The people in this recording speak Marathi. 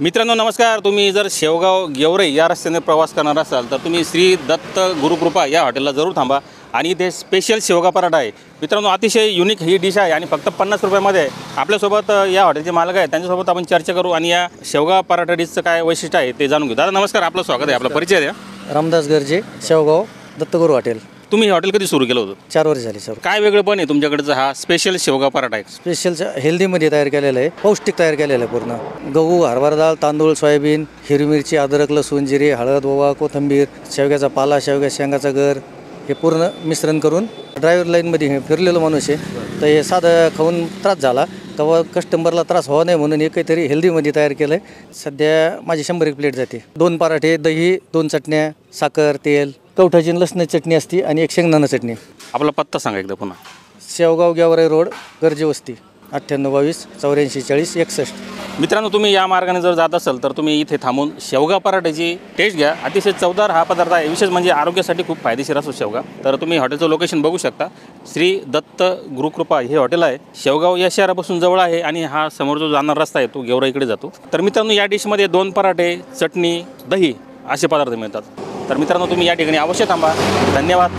मित्रांनो नमस्कार. तुम्ही जर शेवगाव गेवराई या रस्त्याने प्रवास करणार असाल तर तुम्ही श्री दत्त गुरुकृपा या हॉटेलला जरूर थांबा आणि इथे स्पेशल शेवगा पराठा आहे. मित्रांनो अतिशय युनिक ही डिश आहे आणि फक्त 50 रुपयामध्ये आहे. आपल्यासोबत या हॉटेलचे मालक आहेत, त्यांच्यासोबत आपण चर्चा करू आणि या शेवगा पराठा डिशचं काय वैशिष्ट्य आहे ते जाणून घेऊ. दादा नमस्कार, आपलं स्वागत आहे. आपला परिचय द्या. रामदास गर्जे, शेवगाव, दत्तगुरू हॉटेल. तुम्ही हे हॉटेल कधी सुरू केलं होतं? 4 वर्ष झाली सर. काय वेगळं पण आहे तुमच्याकडचं हा स्पेशल शेवगा पराठा आहे? स्पेशलच्या हेल्दीमध्ये तयार केलेलं आहे, पौष्टिक तयार केलेलं आहे. पूर्ण गहू, हरभरा डाळ, तांदूळ, सोयाबीन, हिरवी मिरची, अद्रक, लसूण, जिरे, हळद, ओवा, कोथिंबीर, शेवग्याचा पाला, शेवग्या शेंगाचा गर हे पूर्ण मिश्रण करून ड्रायव्हर लाईनमध्ये हे फिरलेलं माणूस आहे. तर हे साधं खाऊन त्रास झाला तेव्हा कस्टमरला त्रास व्हावा नाही म्हणून हे काहीतरी हेल्दीमध्ये तयार केलं आहे. सध्या माझी 100 प्लेट जाते. 2 पराठे, दही, 2 चटण्या, साखर, तेल, कवठाची लसणाची चटणी असते आणि एक शेंगदाणा चटणी. आपला पत्ता सांगा एकदा पुन्हा. शेवगाव गेवराई रोड, गर्जे वस्ती, 9822 84 40 61. मित्रांनो तुम्ही या मार्गाने जर जात असाल तर तुम्ही इथे थांबून शेवगा पराठ्याची टेस्ट घ्या. अतिशय चवदार हा पदार्थ आहे. विशेष म्हणजे आरोग्यासाठी खूप फायदेशीर असतो शेवगा. तर तुम्ही हॉटेलचं लोकेशन बघू शकता. श्री दत्त गुरुकृपा हे हॉटेल आहे. शेवगाव या शहरापासून जवळ आहे आणि हा समोर जो जाणार रस्ता आहे तो गेवराईकडे जातो. तर मित्रांनो या डिशमध्ये 2 पराठे, चटणी, दही असे पदार्थ मिळतात. तर मित्रांनो तुम्ही या ठिकाणी अवश्य थांबा. धन्यवाद.